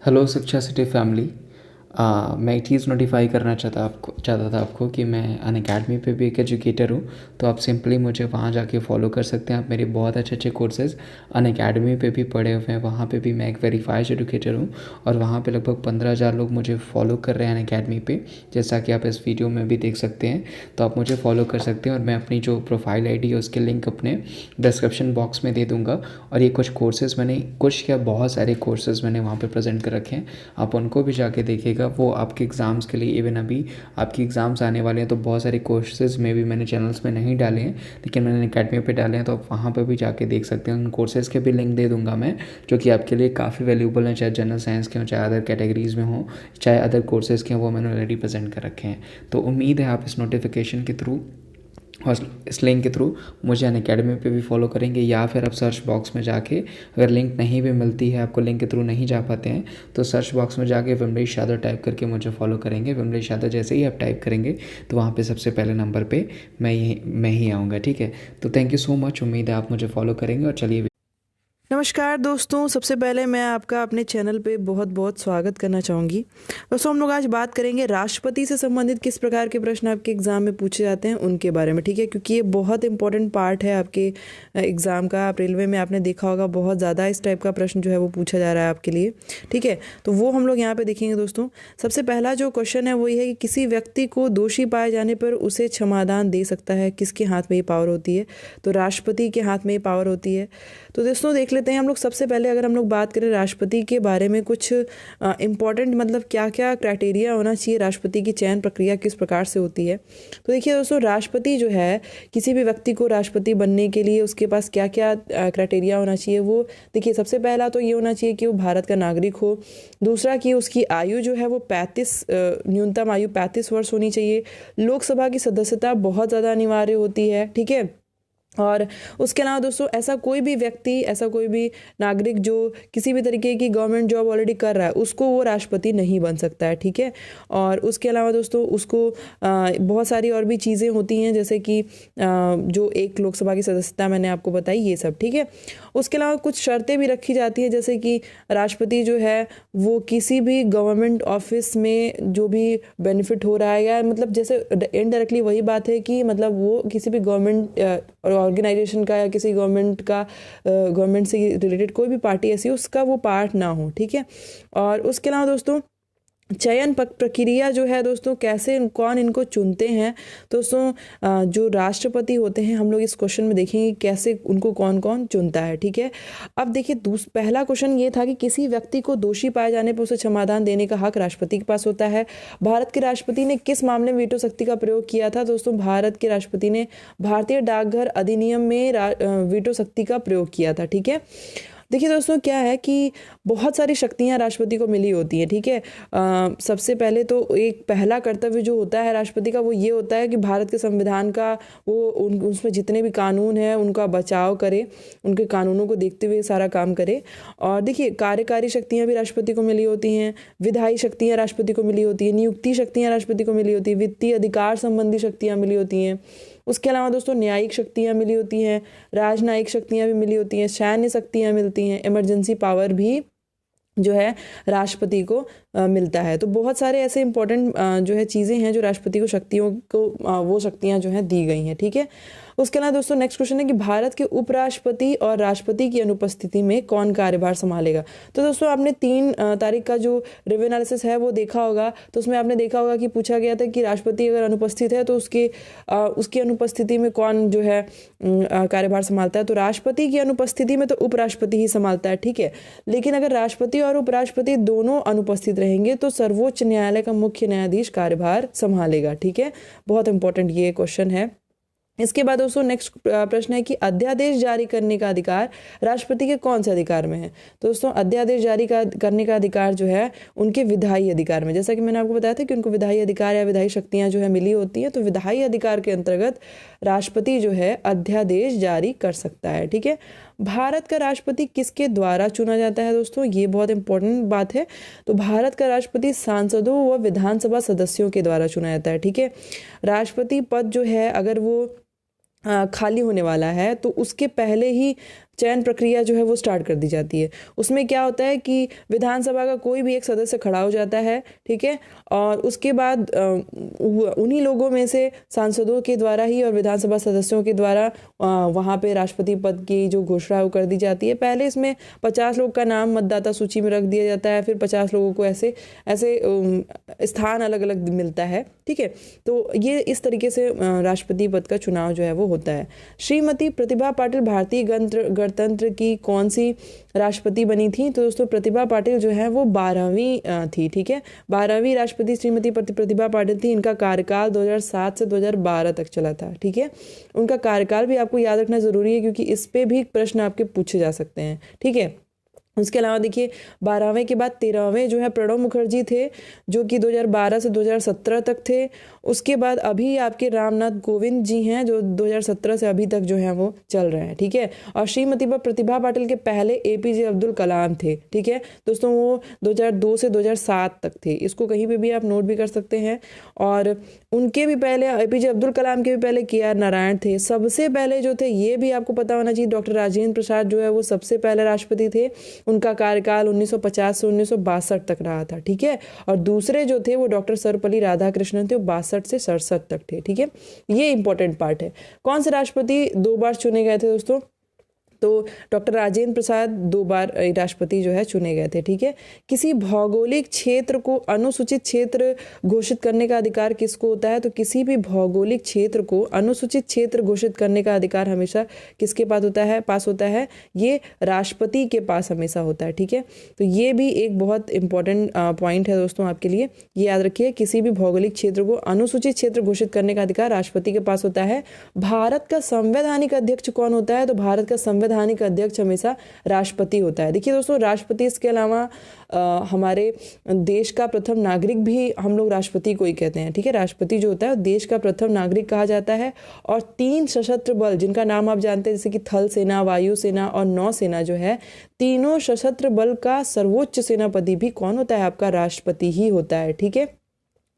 Hello शिक्षा city family. मैं एक चीज़ नोटिफाई करना चाहता था आपको कि मैं अनअकैडमी पे भी एक एजुकेटर हूँ। तो आप सिंपली मुझे वहाँ जाके फॉलो कर सकते हैं। आप मेरे बहुत अच्छे अच्छे कोर्सेज़ अनअकैडमी पे भी पढ़े हुए हैं। वहाँ पे भी मैं एक वेरीफाइड एजुकेटर हूँ और वहाँ पे लगभग 15,000 लोग मुझे फॉलो कर रहे हैं अनअकैडमी पे, जैसा कि आप इस वीडियो में भी देख सकते हैं। तो आप मुझे फॉलो कर सकते हैं और मैं अपनी जो प्रोफाइल आईडी है उसके लिंक अपने डिस्क्रिप्शन बॉक्स में दे दूँगा। और ये कुछ क्या बहुत सारे कोर्सेज़ मैंने वहाँ पे प्रेजेंट कर रखे हैं। आप उनको भी जाके देखिएगा। वो आपके एग्ज़ाम्स के लिए, इवन अभी आपकी एग्ज़ाम्स आने वाले हैं तो बहुत सारे कोर्सेज़ में भी मैंने चैनल्स में नहीं डाले हैं, लेकिन मैंने अकेडमी पे डाले हैं। तो आप वहाँ पर भी जाके देख सकते हैं। उन कोर्सेज़ के भी लिंक दे दूँगा मैं, जो कि आपके लिए काफ़ी वैल्यूबल हैं, चाहे जनरल साइंस के हों, चाहे अदर कैटेगरीज़ में हों, चाहे अदर कोर्सेज़ के हों। वो मैंने ऑलरेडी प्रेजेंट कर रखे हैं। तो उम्मीद है आप इस नोटिफिकेशन के थ्रू और इस लिंक के थ्रू मुझे अनअकैडमी पे भी फॉलो करेंगे, या फिर आप सर्च बॉक्स में जाके, अगर लिंक नहीं भी मिलती है आपको, लिंक के थ्रू नहीं जा पाते हैं, तो सर्च बॉक्स में जाके विमलेश यादव टाइप करके मुझे फॉलो करेंगे। विमलेश यादव जैसे ही आप टाइप करेंगे तो वहाँ पे सबसे पहले नंबर पे मैं ही आऊँगा। ठीक है, तो थैंक यू सो मच। उम्मीद है आप मुझे फॉलो करेंगे। और चलिए, नमस्कार दोस्तों, सबसे पहले मैं आपका अपने चैनल पे बहुत बहुत स्वागत करना चाहूँगी। दोस्तों, हम लोग आज बात करेंगे राष्ट्रपति से संबंधित किस प्रकार के प्रश्न आपके एग्ज़ाम में पूछे जाते हैं उनके बारे में। ठीक है, क्योंकि ये बहुत इंपॉर्टेंट पार्ट है आपके एग्ज़ाम का। आप रेलवे में आपने देखा होगा बहुत ज़्यादा इस टाइप का प्रश्न जो है वो पूछा जा रहा है आपके लिए। ठीक है, तो वो हम लोग यहाँ पर देखेंगे। दोस्तों, सबसे पहला जो क्वेश्चन है वो ये है कि किसी व्यक्ति को दोषी पाए जाने पर उसे क्षमादान दे सकता है, किसके हाथ में ये पावर होती है? तो राष्ट्रपति के हाथ में ये पावर होती है। तो दोस्तों, देख लेते हैं हम लोग। सबसे पहले अगर हम लोग बात करें राष्ट्रपति के बारे में, कुछ इम्पॉर्टेंट मतलब क्या क्या क्राइटेरिया होना चाहिए, राष्ट्रपति की चयन प्रक्रिया किस प्रकार से होती है। तो देखिए दोस्तों, राष्ट्रपति जो है, किसी भी व्यक्ति को राष्ट्रपति बनने के लिए उसके पास क्या क्या क्राइटेरिया होना चाहिए वो देखिए। सबसे पहला तो ये होना चाहिए कि वो भारत का नागरिक हो। दूसरा कि उसकी आयु जो है वो 35 न्यूनतम आयु 35 वर्ष होनी चाहिए। लोकसभा की सदस्यता बहुत ज़्यादा अनिवार्य होती है। ठीक है, और उसके अलावा दोस्तों, ऐसा कोई भी नागरिक जो किसी भी तरीके की गवर्नमेंट जॉब ऑलरेडी कर रहा है, उसको वो राष्ट्रपति नहीं बन सकता है। ठीक है, और उसके अलावा दोस्तों उसको बहुत सारी और भी चीज़ें होती हैं, जैसे कि जो एक लोकसभा की सदस्यता मैंने आपको बताई, ये सब। ठीक है, उसके अलावा कुछ शर्तें भी रखी जाती हैं, जैसे कि राष्ट्रपति जो है वो किसी भी गवर्नमेंट ऑफिस में जो भी बेनिफिट हो रहा है, या मतलब जैसे इनडायरेक्टली वही बात है कि मतलब वो किसी भी गवर्नमेंट ऑर्गेनाइजेशन का या किसी गवर्नमेंट से रिलेटेड कोई भी पार्टी ऐसी उसका वो पार्ट ना हो। ठीक है, और उसके अलावा दोस्तों चयन प्रक्रिया जो है दोस्तों, कैसे कौन इनको चुनते हैं। दोस्तों, जो राष्ट्रपति होते हैं, हम लोग इस क्वेश्चन में देखेंगे कैसे उनको कौन कौन चुनता है। ठीक है, अब देखिए पहला क्वेश्चन ये था कि किसी व्यक्ति को दोषी पाए जाने पर उसे क्षमादान देने का हक राष्ट्रपति के पास होता है। भारत के राष्ट्रपति ने किस मामले में वीटो शक्ति का प्रयोग किया था? दोस्तों, भारत के राष्ट्रपति ने भारतीय डाकघर अधिनियम में वीटो शक्ति का प्रयोग किया था। ठीक है, देखिए दोस्तों, क्या है कि बहुत सारी शक्तियां राष्ट्रपति को मिली होती हैं। ठीक है, सबसे पहले तो एक पहला कर्तव्य जो होता है राष्ट्रपति का, वो ये होता है कि भारत के संविधान का वो उसमें जितने भी कानून हैं उनका बचाव करे, उनके कानूनों को देखते हुए सारा काम करे। और देखिए, कार्यकारी शक्तियाँ भी राष्ट्रपति को मिली होती हैं, विधायी शक्तियाँ राष्ट्रपति को मिली होती हैं, नियुक्ति शक्तियाँ राष्ट्रपति को मिली होती है, वित्तीय अधिकार संबंधी शक्तियाँ मिली होती हैं। उसके अलावा दोस्तों न्यायिक शक्तियाँ मिली होती हैं, राजनयिक शक्तियाँ भी मिली होती हैं, सैन्य शक्तियाँ मिलती हैं, इमरजेंसी पावर भी जो है राष्ट्रपति को मिलता है। तो बहुत सारे ऐसे इंपॉर्टेंट जो है चीज़ें हैं जो राष्ट्रपति को शक्तियों को वो शक्तियाँ जो हैं दी गई हैं। ठीक है, उसके अलावा दोस्तों नेक्स्ट क्वेश्चन है कि भारत के उपराष्ट्रपति और राष्ट्रपति की अनुपस्थिति में कौन कार्यभार संभालेगा। तो दोस्तों, आपने 3 तारीख का जो रिव्यू एनालिसिस है वो देखा होगा। तो उसमें आपने देखा होगा कि पूछा गया था कि राष्ट्रपति अगर अनुपस्थित है तो उसकी अनुपस्थिति में कौन जो है कार्यभार संभालता है। तो राष्ट्रपति की अनुपस्थिति में तो उपराष्ट्रपति ही संभालता है। ठीक है, लेकिन अगर राष्ट्रपति और उपराष्ट्रपति दोनों अनुपस्थित रहेंगे तो सर्वोच्च न्यायालय का मुख्य न्यायाधीश कार्यभार संभालेगा। ठीक है, बहुत इंपॉर्टेंट ये क्वेश्चन है। इसके बाद दोस्तों नेक्स्ट प्रश्न है कि अध्यादेश जारी करने का अधिकार राष्ट्रपति के कौन से अधिकार में है। तो दोस्तों, अध्यादेश जारी करने का अधिकार जो है उनके विधायी अधिकार में, जैसा कि मैंने आपको बताया था कि उनको विधायी अधिकार या विधायी शक्तियां जो है मिली होती हैं। तो विधायी अधिकार के अंतर्गत राष्ट्रपति जो है अध्यादेश जारी कर सकता है। ठीक है, भारत का राष्ट्रपति किसके द्वारा चुना जाता है? दोस्तों, ये बहुत इंपॉर्टेंट बात है। तो भारत का राष्ट्रपति सांसदों व विधानसभा सदस्यों के द्वारा चुना जाता है। ठीक है, राष्ट्रपति पद जो है अगर वो खाली होने वाला है तो उसके पहले ही चयन प्रक्रिया जो है वो स्टार्ट कर दी जाती है। उसमें क्या होता है कि विधानसभा का कोई भी एक सदस्य खड़ा हो जाता है, ठीक है, और उसके बाद उन्हीं लोगों में से सांसदों के द्वारा ही और विधानसभा सदस्यों के द्वारा वहाँ पे राष्ट्रपति पद की जो घोषणा वो कर दी जाती है। पहले इसमें 50 लोग का नाम मतदाता सूची में रख दिया जाता है, फिर 50 लोगों को ऐसे स्थान अलग अलग मिलता है, ठीक है। तो ये इस तरीके से राष्ट्रपति पद का चुनाव जो है वो होता है। श्रीमती प्रतिभा पाटिल भारतीय गणतंत्र की कौन सी राष्ट्रपति बनी थी? तो दोस्तों प्रतिभा पाटिल जो है वो 12वीं थी, ठीक है, 12वीं राष्ट्रपति श्रीमती प्रतिभा पाटिल थी। इनका कार्यकाल 2007 से 2012 तक चला था, ठीक है। उनका कार्यकाल भी आपको याद रखना जरूरी है क्योंकि इस पे भी प्रश्न आपके पूछे जा सकते हैं, ठीक है। उसके अलावा देखिए 12वें के बाद 13वें जो है प्रणब मुखर्जी थे, जो कि 2012 से 2017 तक थे। उसके बाद अभी आपके रामनाथ कोविंद जी हैं जो 2017 से अभी तक जो है वो चल रहे हैं, ठीक है। और श्रीमती प्रतिभा पाटिल के पहले एपीजे अब्दुल कलाम थे, ठीक है दोस्तों, वो 2002 से 2007 तक थे। इसको कहीं पे भी आप नोट भी कर सकते हैं। और उनके भी पहले एपीजे अब्दुल कलाम के भी पहले KR नारायण थे। सबसे पहले जो थे ये भी आपको पता होना चाहिए, डॉक्टर राजेंद्र प्रसाद जो है वो सबसे पहले राष्ट्रपति थे। उनका कार्यकाल 1950 से 1962 तक रहा था, ठीक है। और दूसरे जो थे वो डॉक्टर सर्वपल्ली राधाकृष्णन थे, वो 62 से 67 तक थे, ठीक है। ये इंपॉर्टेंट पार्ट है। कौन से राष्ट्रपति 2 बार चुने गए थे दोस्तों? तो डॉक्टर राजेंद्र प्रसाद 2 बार राष्ट्रपति जो है चुने गए थे, ठीक है। किसी भौगोलिक क्षेत्र को अनुसूचित क्षेत्र घोषित करने का अधिकार किसको होता है? तो किसी भी भौगोलिक क्षेत्र को अनुसूचित क्षेत्र घोषित करने का अधिकार हमेशा किसके पास होता है? ये राष्ट्रपति के पास हमेशा होता है, ठीक है। तो ये भी एक बहुत इंपॉर्टेंट पॉइंट है दोस्तों आपके लिए, ये याद रखिए। किसी भी भौगोलिक क्षेत्र को अनुसूचित क्षेत्र घोषित करने का अधिकार राष्ट्रपति के पास होता है। भारत का संवैधानिक अध्यक्ष कौन होता है? तो भारत का संवैधानिक अध्यक्ष हमेशा राष्ट्रपति होता है। देखिए दोस्तों, राष्ट्रपति इसके अलावा हमारे देश का प्रथम नागरिक भी हम लोग राष्ट्रपति को ही कहते हैं, ठीक है। राष्ट्रपति जो होता है देश का प्रथम नागरिक कहा जाता है। और 3 सशस्त्र बल जिनका नाम आप जानते हैं, जैसे कि थल सेना, वायु सेना और नौसेना जो है, तीनों सशस्त्र बल का सर्वोच्च सेनापति भी कौन होता है? आपका राष्ट्रपति ही होता है, ठीक है।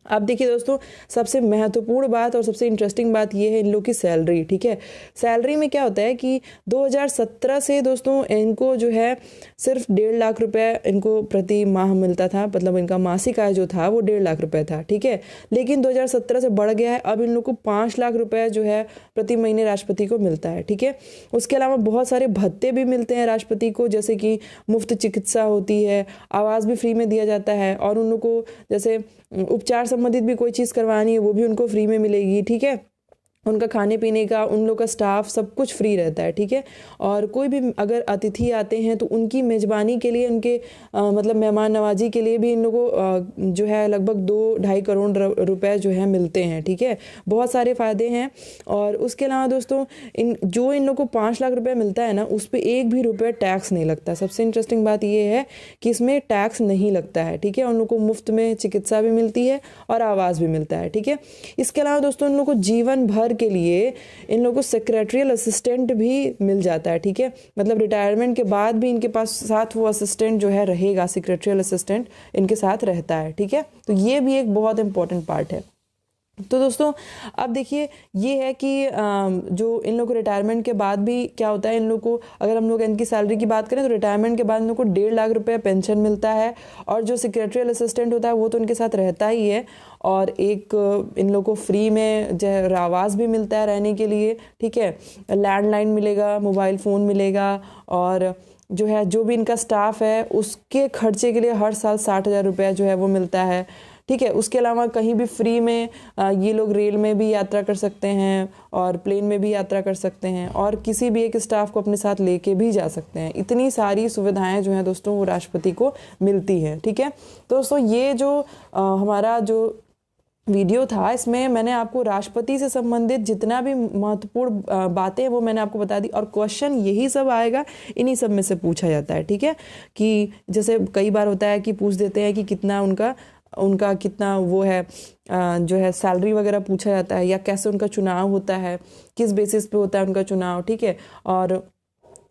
अब देखिए दोस्तों, सबसे महत्वपूर्ण बात और सबसे इंटरेस्टिंग बात ये है इन लोग की सैलरी, ठीक है। सैलरी में क्या होता है कि 2017 से दोस्तों इनको जो है सिर्फ 1.5 लाख रुपए इनको प्रति माह मिलता था, मतलब इनका मासिक आय जो था वो 1.5 लाख रुपए था, ठीक है। लेकिन 2017 से बढ़ गया है, अब इन लोग को 5 लाख रुपए जो है प्रति महीने राष्ट्रपति को मिलता है, ठीक है। उसके अलावा बहुत सारे भत्ते भी मिलते हैं राष्ट्रपति को, जैसे कि मुफ्त चिकित्सा होती है, आवास भी फ्री में दिया जाता है, और उन लोग को जैसे उपचार संबंधित भी कोई चीज़ करवानी है वो भी उनको फ्री में मिलेगी, ठीक है। उनका खाने पीने का, उन लोग का स्टाफ सब कुछ फ्री रहता है, ठीक है। और कोई भी अगर अतिथि आते हैं तो उनकी मेज़बानी के लिए, उनके मतलब मेहमान नवाजी के लिए भी इन लोगों को जो है लगभग 2-2.5 करोड़ रुपए जो है मिलते हैं, ठीक है। बहुत सारे फ़ायदे हैं। और उसके अलावा दोस्तों इन लोग को 5 लाख रुपये मिलता है ना, उस पर एक भी रुपये टैक्स नहीं लगता। सबसे इंटरेस्टिंग बात ये है कि इसमें टैक्स नहीं लगता है, ठीक है। उन लोग को मुफ्त में चिकित्सा भी मिलती है और आवास भी मिलता है, ठीक है। इसके अलावा दोस्तों इन लोग को जीवन भर के लिए इन लोगों को सेक्रेटरियल असिस्टेंट भी मिल जाता है, ठीक है। मतलब रिटायरमेंट के बाद भी इनके पास साथ वो असिस्टेंट जो है रहेगा, सेक्रेटरियल असिस्टेंट इनके साथ रहता है, ठीक है। तो ये भी एक बहुत इंपॉर्टेंट पार्ट है। तो दोस्तों अब देखिए ये है कि जो इन लोग को रिटायरमेंट के बाद भी क्या होता है, इन लोग को अगर हम लोग इनकी सैलरी की बात करें तो रिटायरमेंट के बाद इन लोग को 1.5 लाख रुपए पेंशन मिलता है। और जो सेक्रेटरियल असिस्टेंट होता है वो तो इनके साथ रहता ही है, और एक इन लोग को फ्री में जो है आवास भी मिलता है रहने के लिए, ठीक है। लैंडलाइन मिलेगा, मोबाइल फ़ोन मिलेगा, और जो है जो भी इनका स्टाफ है उसके खर्चे के लिए हर साल 60,000 रुपये जो है वो मिलता है, ठीक है। उसके अलावा कहीं भी फ्री में ये लोग रेल में भी यात्रा कर सकते हैं और प्लेन में भी यात्रा कर सकते हैं, और किसी भी एक स्टाफ को अपने साथ लेके भी जा सकते हैं। इतनी सारी सुविधाएं जो हैं दोस्तों वो राष्ट्रपति को मिलती हैं, ठीक है। तो दोस्तों ये जो हमारा जो वीडियो था इसमें मैंने आपको राष्ट्रपति से संबंधित जितना भी महत्वपूर्ण बातें हैं वो मैंने आपको बता दी, और क्वेश्चन यही सब आएगा, इन्हीं सब में से पूछा जाता है, ठीक है। कि जैसे कई बार होता है कि पूछ देते हैं कि कितना उनका कितना वो है जो है सैलरी वगैरह पूछा जाता है, या कैसे उनका चुनाव होता है, किस बेसिस पे होता है उनका चुनाव, ठीक है। और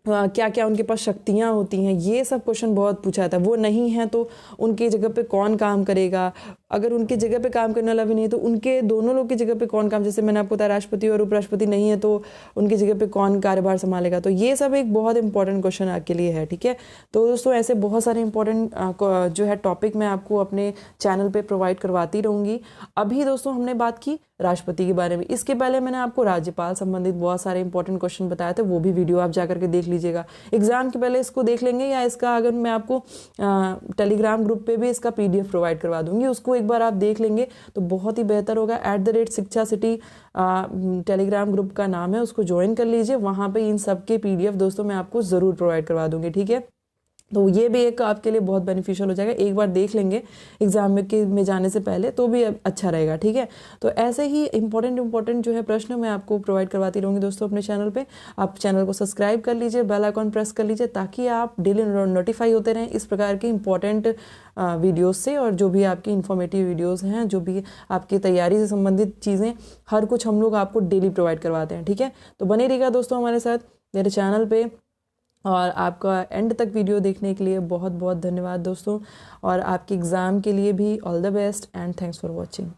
क्या क्या उनके पास शक्तियाँ होती हैं, ये सब क्वेश्चन बहुत पूछा जाता है। वो नहीं है तो उनकी जगह पे कौन काम करेगा, अगर उनकी जगह पे काम करने वाला भी नहीं है तो उनके दोनों लोग की जगह पे कौन काम, जैसे मैंने आपको बताया राष्ट्रपति और उपराष्ट्रपति नहीं है तो उनकी जगह पे कौन कार्यभार संभालेगा। तो ये सब एक बहुत इंपॉर्टेंट क्वेश्चन आपके लिए है, ठीक है। तो दोस्तों ऐसे बहुत सारे इंपॉर्टेंट जो है टॉपिक मैं आपको अपने चैनल पे प्रोवाइड करवाती रहूँगी। अभी दोस्तों हमने बात की राष्ट्रपति के बारे में, इसके पहले मैंने आपको राज्यपाल संबंधित बहुत सारे इंपॉर्टेंट क्वेश्चन बताए थे, वो भी वीडियो आप जाकर के देख लीजिएगा। एग्जाम के पहले इसको देख लेंगे, या इसका अगर मैं आपको टेलीग्राम ग्रुप पे भी इसका PDF प्रोवाइड करवा दूंगी, उसको एक बार आप देख लेंगे तो बहुत ही बेहतर होगा। @शिक्षा सिटी टेलीग्राम ग्रुप का नाम है, उसको ज्वाइन कर लीजिए। वहाँ पे इन सब के PDF दोस्तों मैं आपको ज़रूर प्रोवाइड करवा दूंगी, ठीक है। तो ये भी एक आपके लिए बहुत बेनिफिशियल हो जाएगा, एक बार देख लेंगे एग्जाम में जाने से पहले तो भी अच्छा रहेगा, ठीक है। तो ऐसे ही इंपॉर्टेंट जो है प्रश्न मैं आपको प्रोवाइड करवाती रहूँगी दोस्तों अपने चैनल पे। आप चैनल को सब्सक्राइब कर लीजिए, बेल आइकॉन प्रेस कर लीजिए, ताकि आप डेली नोटिफाई होते रहें इस प्रकार के इंपॉर्टेंट वीडियोज़ से, और जो भी आपकी इन्फॉर्मेटिव वीडियोज़ हैं, जो भी आपकी तैयारी से संबंधित चीज़ें, हर कुछ हम लोग आपको डेली प्रोवाइड करवाते हैं, ठीक है। तो बने रहिएगा दोस्तों हमारे साथ मेरे चैनल पे, और आपका एंड तक वीडियो देखने के लिए बहुत बहुत धन्यवाद दोस्तों, और आपके एग्ज़ाम के लिए भी all the best and thanks for watching.